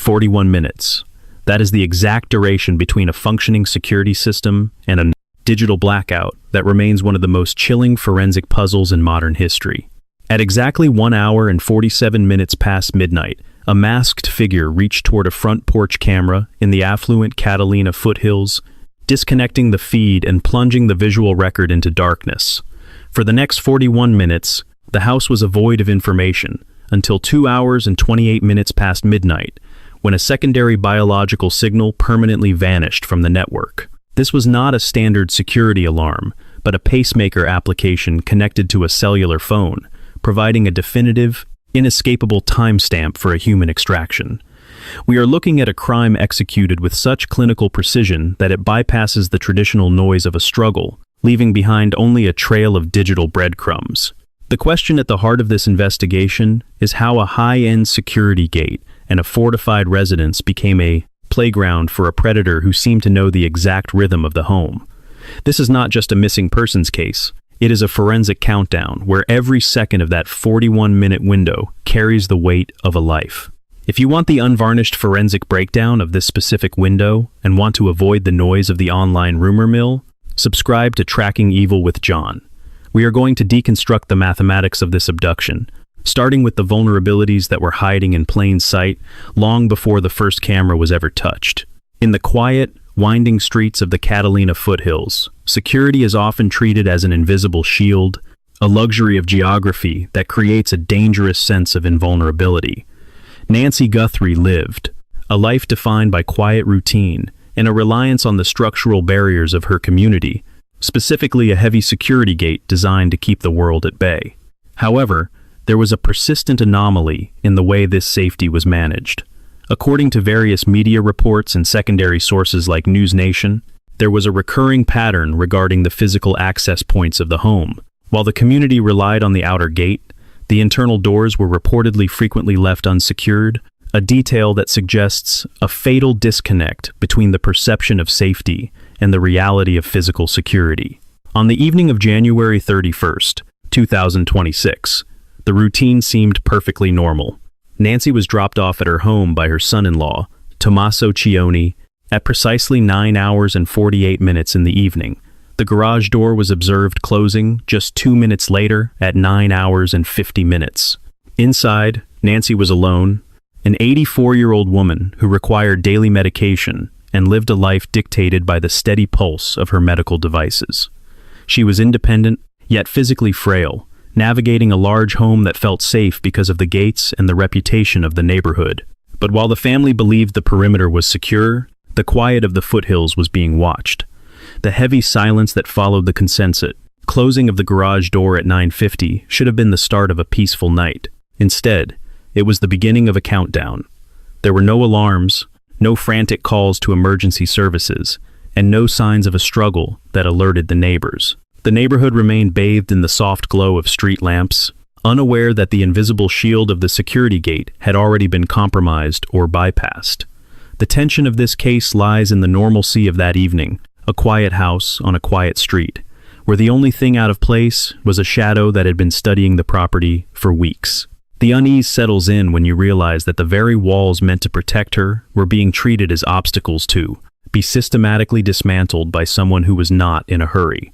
41 minutes. That is the exact duration between a functioning security system and a digital blackout that remains one of the most chilling forensic puzzles in modern history. At exactly 1 hour and 47 minutes past midnight, a masked figure reached toward a front porch camera in the affluent Catalina Foothills, disconnecting the feed and plunging the visual record into darkness. For the next 41 minutes, the house was a void of information, until 2 hours and 28 minutes past midnight, when a secondary biological signal permanently vanished from the network. This was not a standard security alarm, but a pacemaker application connected to a cellular phone, providing a definitive, inescapable timestamp for a human extraction. We are looking at a crime executed with such clinical precision that it bypasses the traditional noise of a struggle, leaving behind only a trail of digital breadcrumbs. The question at the heart of this investigation is how a high-end security gate and a fortified residence became a playground for a predator who seemed to know the exact rhythm of the home. This is not just a missing persons case. It is a forensic countdown where every second of that 41-minute window carries the weight of a life. If you want the unvarnished forensic breakdown of this specific window and want to avoid the noise of the online rumor mill, subscribe to Tracking Evil with John. We are going to deconstruct the mathematics of this abduction, starting with the vulnerabilities that were hiding in plain sight long before the first camera was ever touched. In the quiet, winding streets of the Catalina Foothills, security is often treated as an invisible shield, a luxury of geography that creates a dangerous sense of invulnerability. Nancy Guthrie lived a life defined by quiet routine and a reliance on the structural barriers of her community, specifically a heavy security gate designed to keep the world at bay. However, there was a persistent anomaly in the way this safety was managed. According to various media reports and secondary sources like News Nation, there was a recurring pattern regarding the physical access points of the home. While the community relied on the outer gate, the internal doors were reportedly frequently left unsecured, a detail that suggests a fatal disconnect between the perception of safety and the reality of physical security. On the evening of January 31st, 2026, the routine seemed perfectly normal. Nancy was dropped off at her home by her son-in-law, Tommaso Cioni, at precisely 9 hours and 48 minutes in the evening. The garage door was observed closing just 2 minutes later at 9 hours and 50 minutes. Inside, Nancy was alone, an 84-year-old woman who required daily medication and lived a life dictated by the steady pulse of her medical devices. She was independent, yet physically frail, navigating a large home that felt safe because of the gates and the reputation of the neighborhood. But while the family believed the perimeter was secure, the quiet of the foothills was being watched. The heavy silence that followed the consensus closing of the garage door at 9:50 should have been the start of a peaceful night. Instead, it was the beginning of a countdown. There were no alarms, no frantic calls to emergency services, and no signs of a struggle that alerted the neighbors. The neighborhood remained bathed in the soft glow of street lamps, unaware that the invisible shield of the security gate had already been compromised or bypassed. The tension of this case lies in the normalcy of that evening, a quiet house on a quiet street, where the only thing out of place was a shadow that had been studying the property for weeks. The unease settles in when you realize that the very walls meant to protect her were being treated as obstacles to be systematically dismantled by someone who was not in a hurry.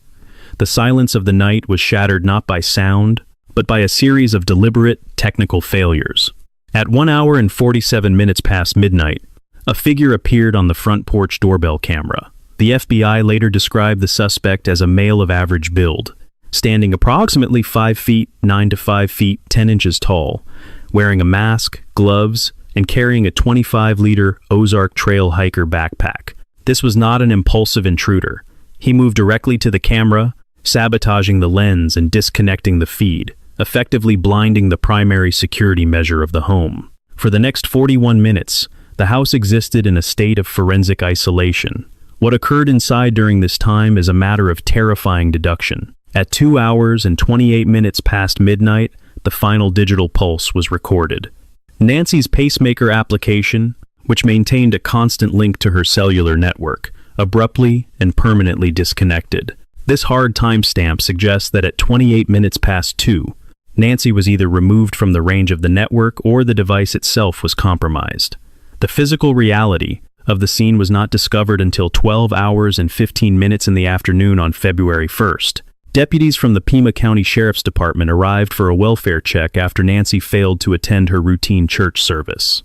The silence of the night was shattered not by sound, but by a series of deliberate technical failures. At 1 hour and 47 minutes past midnight, a figure appeared on the front porch doorbell camera. The FBI later described the suspect as a male of average build, standing approximately 5 feet 9 to 5 feet 10 inches tall, wearing a mask, gloves, and carrying a 25-liter Ozark Trail hiker backpack. This was not an impulsive intruder. He moved directly to the camera, sabotaging the lens and disconnecting the feed, effectively blinding the primary security measure of the home. For the next 41 minutes, the house existed in a state of forensic isolation. What occurred inside during this time is a matter of terrifying deduction. At 2 hours and 28 minutes past midnight, the final digital pulse was recorded. Nancy's pacemaker application, which maintained a constant link to her cellular network, abruptly and permanently disconnected. This hard timestamp suggests that at 28 minutes past 2, Nancy was either removed from the range of the network or the device itself was compromised. The physical reality of the scene was not discovered until 12 hours and 15 minutes in the afternoon on February 1st. Deputies from the Pima County Sheriff's Department arrived for a welfare check after Nancy failed to attend her routine church service.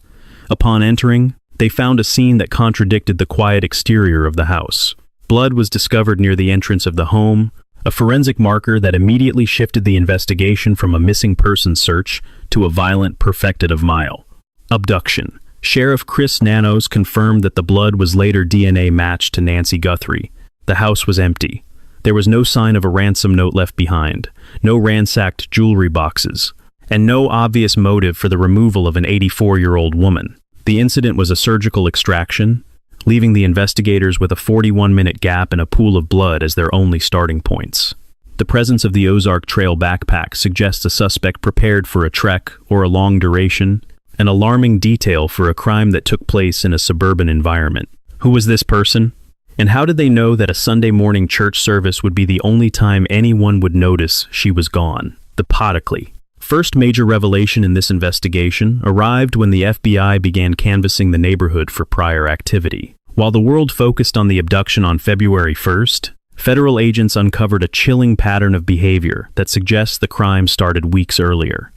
Upon entering, they found a scene that contradicted the quiet exterior of the house. Blood was discovered near the entrance of the home, a forensic marker that immediately shifted the investigation from a missing person search to a violent perfected of mile. Abduction. Sheriff Chris Nanos confirmed that the blood was later DNA matched to Nancy Guthrie. The house was empty. There was no sign of a ransom note left behind, no ransacked jewelry boxes, and no obvious motive for the removal of an 84-year-old woman. The incident was a surgical extraction, leaving the investigators with a 41-minute gap and a pool of blood as their only starting points. The presence of the Ozark Trail backpack suggests a suspect prepared for a trek or a long duration, an alarming detail for a crime that took place in a suburban environment. Who was this person? And how did they know that a Sunday morning church service would be the only time anyone would notice she was gone? The Pottically. First major revelation in this investigation arrived when the FBI began canvassing the neighborhood for prior activity. While the world focused on the abduction on February 1st, federal agents uncovered a chilling pattern of behavior that suggests the crime started weeks earlier.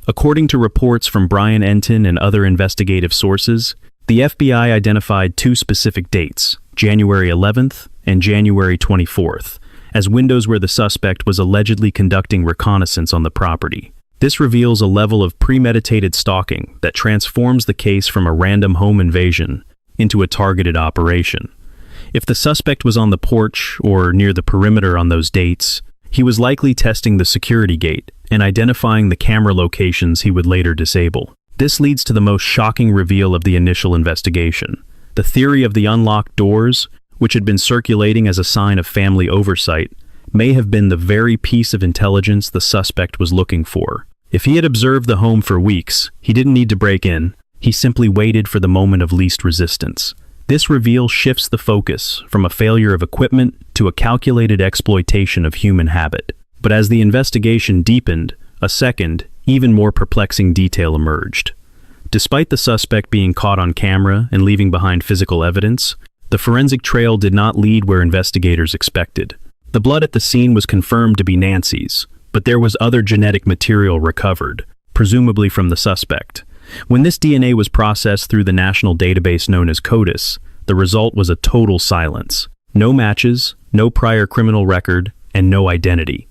According to reports from Brian Enton and other investigative sources, the FBI identified two specific dates, January 11th and January 24th, as windows where the suspect was allegedly conducting reconnaissance on the property. This reveals a level of premeditated stalking that transforms the case from a random home invasion into a targeted operation. If the suspect was on the porch or near the perimeter on those dates, he was likely testing the security gate and identifying the camera locations he would later disable. This leads to the most shocking reveal of the initial investigation. The theory of the unlocked doors, which had been circulating as a sign of family oversight, may have been the very piece of intelligence the suspect was looking for. If he had observed the home for weeks, he didn't need to break in. He simply waited for the moment of least resistance. This reveal shifts the focus from a failure of equipment to a calculated exploitation of human habit. But as the investigation deepened, a second, even more perplexing detail emerged. Despite the suspect being caught on camera and leaving behind physical evidence, the forensic trail did not lead where investigators expected. The blood at the scene was confirmed to be Nancy's, but there was other genetic material recovered, presumably from the suspect. When this DNA was processed through the national database known as CODIS, the result was a total silence. No matches, no prior criminal record, and no identity.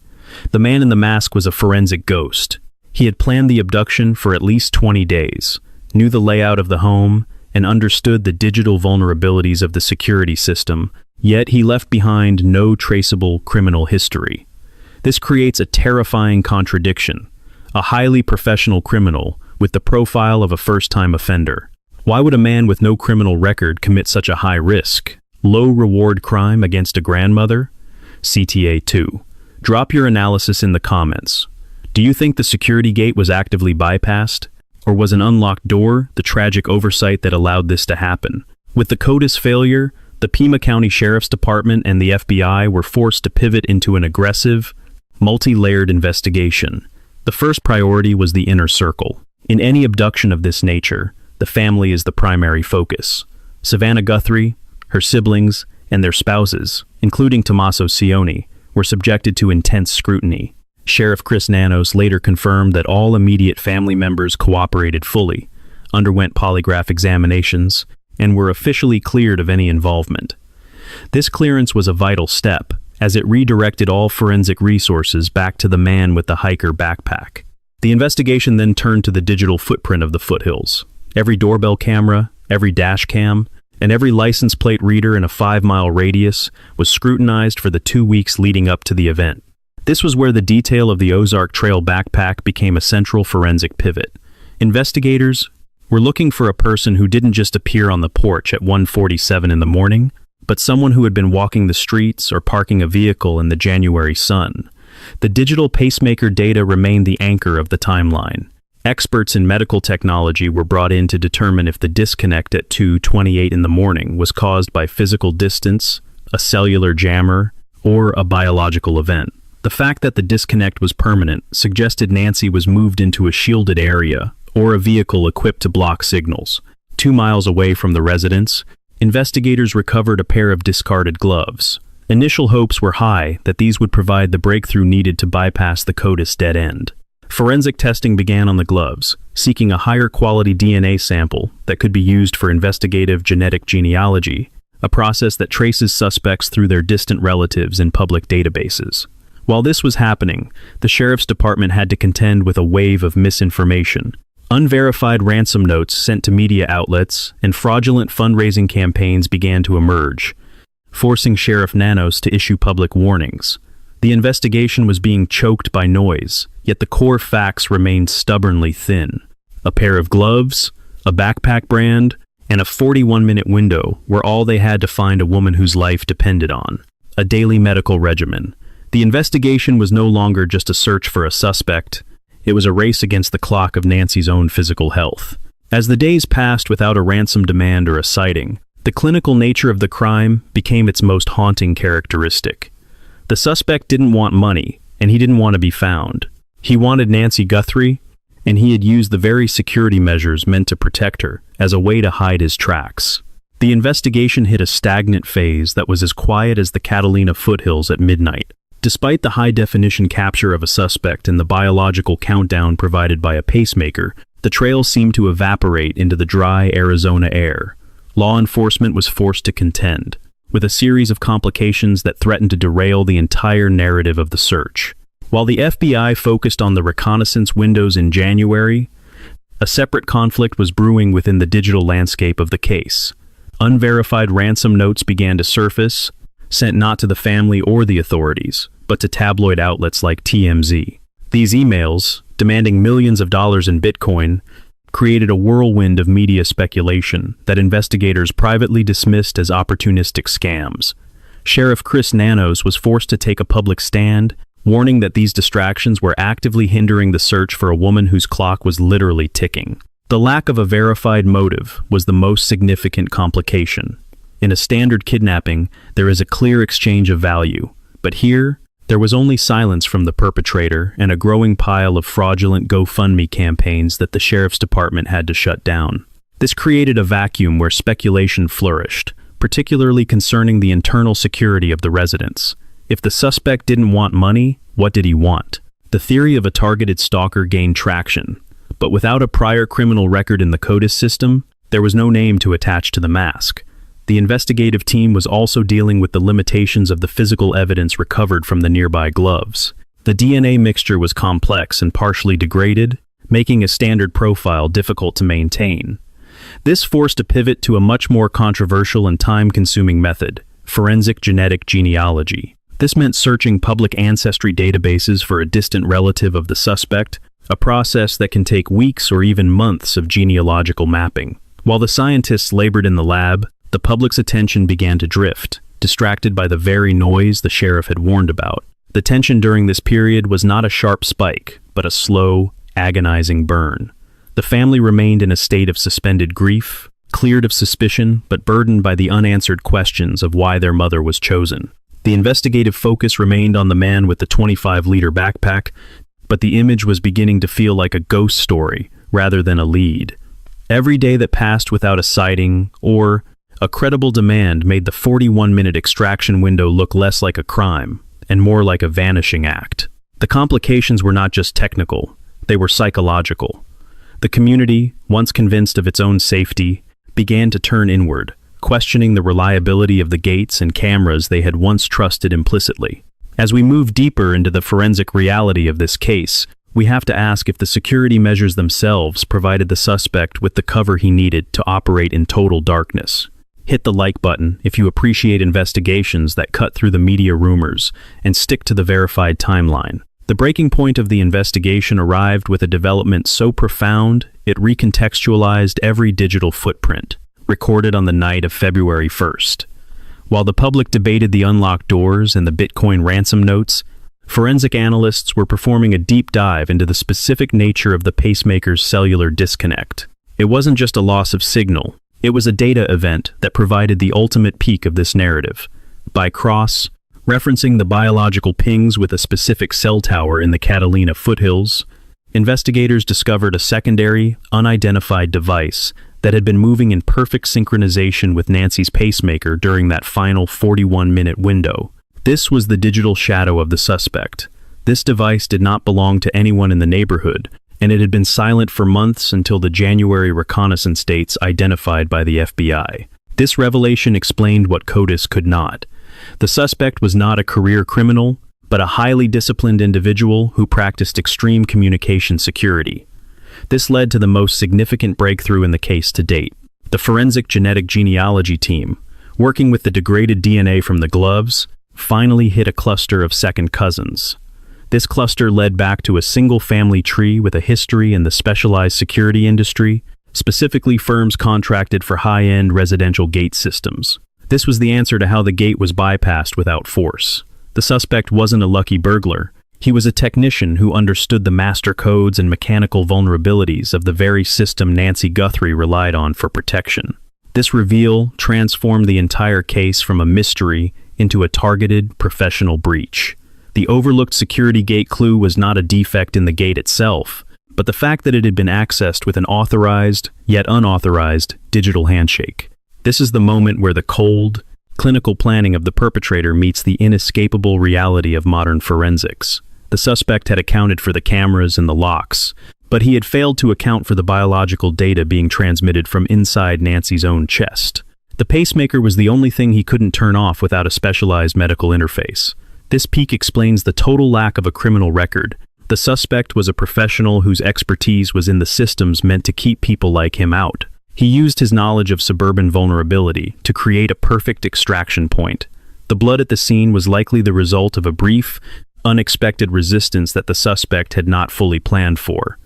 The man in the mask was a forensic ghost. He had planned the abduction for at least 20 days, knew the layout of the home, and understood the digital vulnerabilities of the security system, yet he left behind no traceable criminal history. This creates a terrifying contradiction. A highly professional criminal with the profile of a first-time offender. Why would a man with no criminal record commit such a high-risk, low-reward crime against a grandmother? CTA 2. Drop your analysis in the comments. Do you think the security gate was actively bypassed? Or was an unlocked door the tragic oversight that allowed this to happen? With the CODIS failure, the Pima County Sheriff's Department and the FBI were forced to pivot into an aggressive, multi-layered investigation. The first priority was the inner circle. In any abduction of this nature, the family is the primary focus. Savannah Guthrie, her siblings, and their spouses, including Tommaso Cioni, were subjected to intense scrutiny. Sheriff Chris Nanos later confirmed that all immediate family members cooperated fully, underwent polygraph examinations, and were officially cleared of any involvement. This clearance was a vital step, as it redirected all forensic resources back to the man with the hiker backpack. The investigation then turned to the digital footprint of the foothills. Every doorbell camera, every dash cam, and every license plate reader in a 5-mile radius was scrutinized for the 2 weeks leading up to the event. This was where the detail of the Ozark Trail backpack became a central forensic pivot. Investigators were looking for a person who didn't just appear on the porch at 1:47 in the morning, but someone who had been walking the streets or parking a vehicle in the January sun. The digital pacemaker data remained the anchor of the timeline. Experts in medical technology were brought in to determine if the disconnect at 2:28 in the morning was caused by physical distance, a cellular jammer, or a biological event. The fact that the disconnect was permanent suggested Nancy was moved into a shielded area or a vehicle equipped to block signals. 2 miles away from the residence, investigators recovered a pair of discarded gloves. Initial hopes were high that these would provide the breakthrough needed to bypass the CODIS dead end. Forensic testing began on the gloves, seeking a higher quality DNA sample that could be used for investigative genetic genealogy, a process that traces suspects through their distant relatives in public databases. While this was happening, the sheriff's department had to contend with a wave of misinformation. Unverified ransom notes sent to media outlets and fraudulent fundraising campaigns began to emerge, forcing Sheriff Nanos to issue public warnings. The investigation was being choked by noise, yet the core facts remained stubbornly thin. A pair of gloves, a backpack brand, and a 41-minute window were all they had to find a woman whose life depended on. A daily medical regimen. The investigation was no longer just a search for a suspect. It was a race against the clock of Nancy's own physical health. As the days passed without a ransom demand or a sighting, the clinical nature of the crime became its most haunting characteristic. The suspect didn't want money, and he didn't want to be found. He wanted Nancy Guthrie, and he had used the very security measures meant to protect her as a way to hide his tracks. The investigation hit a stagnant phase that was as quiet as the Catalina Foothills at midnight. Despite the high-definition capture of a suspect and the biological countdown provided by a pacemaker, the trail seemed to evaporate into the dry Arizona air. Law enforcement was forced to contend with a series of complications that threatened to derail the entire narrative of the search. While the FBI focused on the reconnaissance windows in January, a separate conflict was brewing within the digital landscape of the case. Unverified ransom notes began to surface, sent not to the family or the authorities, but to tabloid outlets like TMZ. These emails, demanding millions of dollars in Bitcoin, created a whirlwind of media speculation that investigators privately dismissed as opportunistic scams. Sheriff Chris Nanos was forced to take a public stand, warning that these distractions were actively hindering the search for a woman whose clock was literally ticking. The lack of a verified motive was the most significant complication. In a standard kidnapping, there is a clear exchange of value, but here, there was only silence from the perpetrator and a growing pile of fraudulent GoFundMe campaigns that the sheriff's department had to shut down. This created a vacuum where speculation flourished, particularly concerning the internal security of the residence. If the suspect didn't want money, what did he want? The theory of a targeted stalker gained traction, but without a prior criminal record in the CODIS system, there was no name to attach to the mask. The investigative team was also dealing with the limitations of the physical evidence recovered from the nearby gloves. The DNA mixture was complex and partially degraded, making a standard profile difficult to maintain. This forced a pivot to a much more controversial and time-consuming method, forensic genetic genealogy. This meant searching public ancestry databases for a distant relative of the suspect, a process that can take weeks or even months of genealogical mapping. While the scientists labored in the lab, the public's attention began to drift, distracted by the very noise the sheriff had warned about. The tension during this period was not a sharp spike, but a slow, agonizing burn. The family remained in a state of suspended grief, cleared of suspicion, but burdened by the unanswered questions of why their mother was chosen. The investigative focus remained on the man with the 25-liter backpack, but the image was beginning to feel like a ghost story rather than a lead. Every day that passed without a sighting or a credible demand made the 41-minute extraction window look less like a crime and more like a vanishing act. The complications were not just technical, they were psychological. The community, once convinced of its own safety, began to turn inward, questioning the reliability of the gates and cameras they had once trusted implicitly. As we move deeper into the forensic reality of this case, we have to ask if the security measures themselves provided the suspect with the cover he needed to operate in total darkness. Hit the like button if you appreciate investigations that cut through the media rumors and stick to the verified timeline. The breaking point of the investigation arrived with a development so profound it recontextualized every digital footprint, recorded on the night of February 1st. While the public debated the unlocked doors and the Bitcoin ransom notes, forensic analysts were performing a deep dive into the specific nature of the pacemaker's cellular disconnect. It wasn't just a loss of signal. It was a data event that provided the ultimate peak of this narrative. By cross, referencing the biological pings with a specific cell tower in the Catalina Foothills, investigators discovered a secondary, unidentified device that had been moving in perfect synchronization with Nancy's pacemaker during that final 41-minute window. This was the digital shadow of the suspect. This device did not belong to anyone in the neighborhood, and it had been silent for months until the January reconnaissance dates identified by the FBI. This revelation explained what CODIS could not. The suspect was not a career criminal, but a highly disciplined individual who practiced extreme communication security. This led to the most significant breakthrough in the case to date. The forensic genetic genealogy team, working with the degraded DNA from the gloves, finally hit a cluster of second cousins. This cluster led back to a single family tree with a history in the specialized security industry, specifically firms contracted for high-end residential gate systems. This was the answer to how the gate was bypassed without force. The suspect wasn't a lucky burglar. He was a technician who understood the master codes and mechanical vulnerabilities of the very system Nancy Guthrie relied on for protection. This reveal transformed the entire case from a mystery into a targeted, professional breach. The overlooked security gate clue was not a defect in the gate itself, but the fact that it had been accessed with an authorized, yet unauthorized, digital handshake. This is the moment where the cold, clinical planning of the perpetrator meets the inescapable reality of modern forensics. The suspect had accounted for the cameras and the locks, but he had failed to account for the biological data being transmitted from inside Nancy's own chest. The pacemaker was the only thing he couldn't turn off without a specialized medical interface. This peak explains the total lack of a criminal record. The suspect was a professional whose expertise was in the systems meant to keep people like him out. He used his knowledge of suburban vulnerability to create a perfect extraction point. The blood at the scene was likely the result of a brief, unexpected resistance that the suspect had not fully planned for,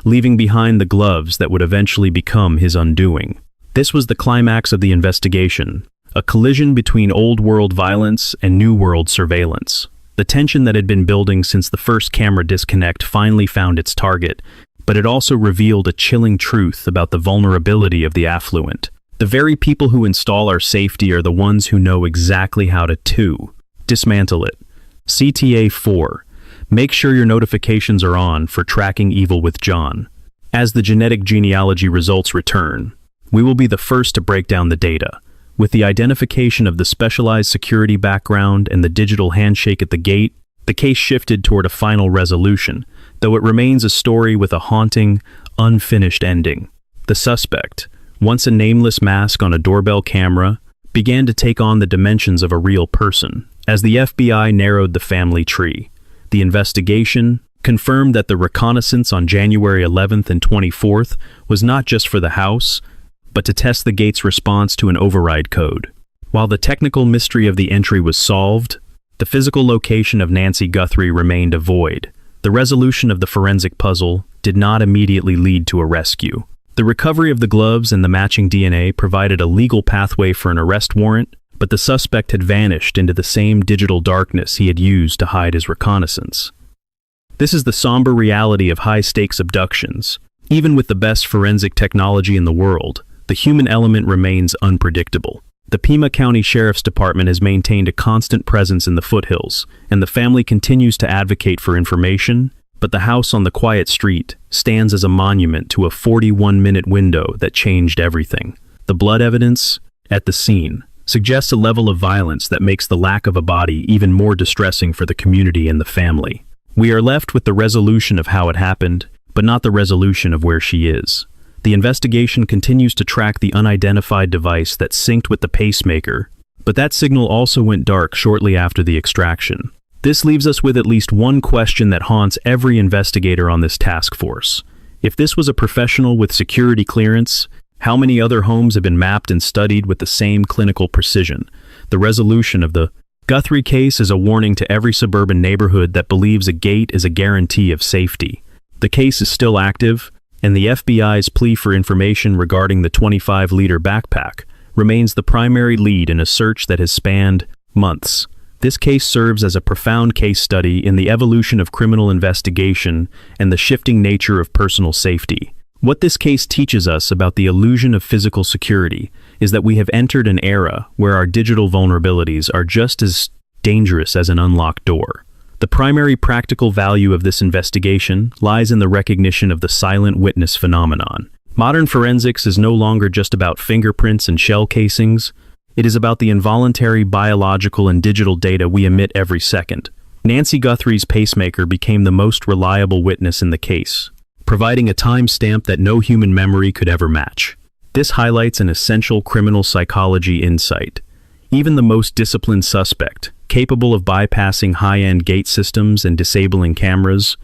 leaving behind the gloves that would eventually become his undoing. This was the climax of the investigation, a collision between old-world violence and new-world surveillance. The tension that had been building since the first camera disconnect finally found its target, but it also revealed a chilling truth about the vulnerability of the affluent. The very people who install our safety are the ones who know exactly how to dismantle it. CTA 4. Make sure your notifications are on for Tracking Evil with John. As the genetic genealogy results return, we will be the first to break down the data. With the identification of the specialized security background and the digital handshake at the gate, the case shifted toward a final resolution, though it remains a story with a haunting, unfinished ending. The suspect, once a nameless mask on a doorbell camera, began to take on the dimensions of a real person. As the FBI narrowed the family tree, the investigation confirmed that the reconnaissance on January 11th and 24th was not just for the house, but to test the gate's response to an override code. While the technical mystery of the entry was solved, the physical location of Nancy Guthrie remained a void. The resolution of the forensic puzzle did not immediately lead to a rescue. The recovery of the gloves and the matching DNA provided a legal pathway for an arrest warrant, but the suspect had vanished into the same digital darkness he had used to hide his reconnaissance. This is the somber reality of high-stakes abductions. Even with the best forensic technology in the world, the human element remains unpredictable. The Pima County Sheriff's Department has maintained a constant presence in the foothills, and the family continues to advocate for information, but the house on the quiet street stands as a monument to a 41-minute window that changed everything. The blood evidence at the scene suggests a level of violence that makes the lack of a body even more distressing for the community and the family. We are left with the resolution of how it happened, but not the resolution of where she is. The investigation continues to track the unidentified device that synced with the pacemaker, but that signal also went dark shortly after the extraction. This leaves us with at least one question that haunts every investigator on this task force. If this was a professional with security clearance, how many other homes have been mapped and studied with the same clinical precision? The resolution of the Guthrie case is a warning to every suburban neighborhood that believes a gate is a guarantee of safety. The case is still active, and the FBI's plea for information regarding the 25-liter backpack remains the primary lead in a search that has spanned months. This case serves as a profound case study in the evolution of criminal investigation and the shifting nature of personal safety. What this case teaches us about the illusion of physical security is that we have entered an era where our digital vulnerabilities are just as dangerous as an unlocked door. The primary practical value of this investigation lies in the recognition of the silent witness phenomenon. Modern forensics is no longer just about fingerprints and shell casings. It is about the involuntary biological and digital data we emit every second. Nancy Guthrie's pacemaker became the most reliable witness in the case, providing a timestamp that no human memory could ever match. This highlights an essential criminal psychology insight. Even the most disciplined suspect, capable of bypassing high-end gate systems and disabling cameras,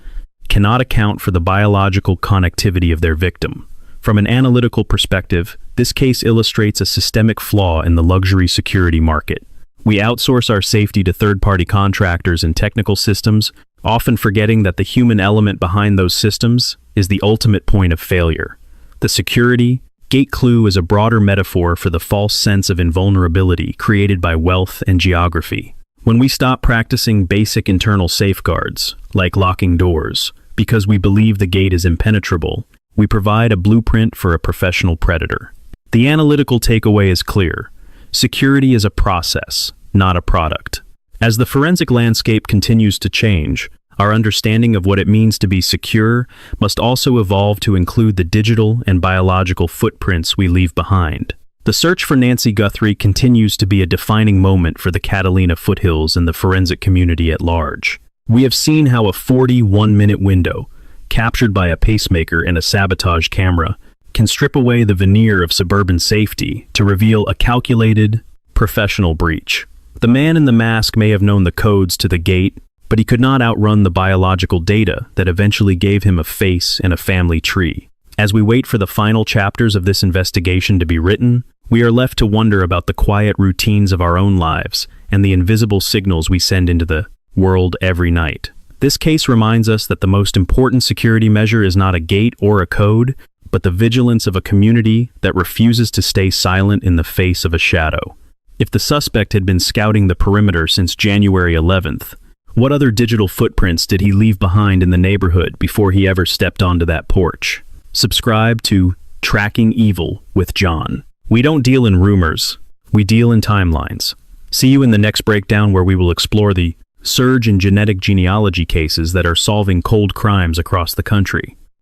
cannot account for the biological connectivity of their victim. From an analytical perspective, this case illustrates a systemic flaw in the luxury security market. We outsource our safety to third-party contractors and technical systems, often forgetting that the human element behind those systems is the ultimate point of failure. The security gate clue is a broader metaphor for the false sense of invulnerability created by wealth and geography. When we stop practicing basic internal safeguards, like locking doors, because we believe the gate is impenetrable, we provide a blueprint for a professional predator. The analytical takeaway is clear. Security is a process, not a product. As the forensic landscape continues to change, our understanding of what it means to be secure must also evolve to include the digital and biological footprints we leave behind. The search for Nancy Guthrie continues to be a defining moment for the Catalina Foothills and the forensic community at large. We have seen how a 41-minute window, captured by a pacemaker and a sabotage camera, can strip away the veneer of suburban safety to reveal a calculated, professional breach. The man in the mask may have known the codes to the gate, but he could not outrun the biological data that eventually gave him a face and a family tree. As we wait for the final chapters of this investigation to be written, we are left to wonder about the quiet routines of our own lives and the invisible signals we send into the world every night. This case reminds us that the most important security measure is not a gate or a code, but the vigilance of a community that refuses to stay silent in the face of a shadow. If the suspect had been scouting the perimeter since January 11th, what other digital footprints did he leave behind in the neighborhood before he ever stepped onto that porch? Subscribe to Tracking Evil with John. We don't deal in rumors, we deal in timelines. See you in the next breakdown, where we will explore the surge in genetic genealogy cases that are solving cold crimes across the country.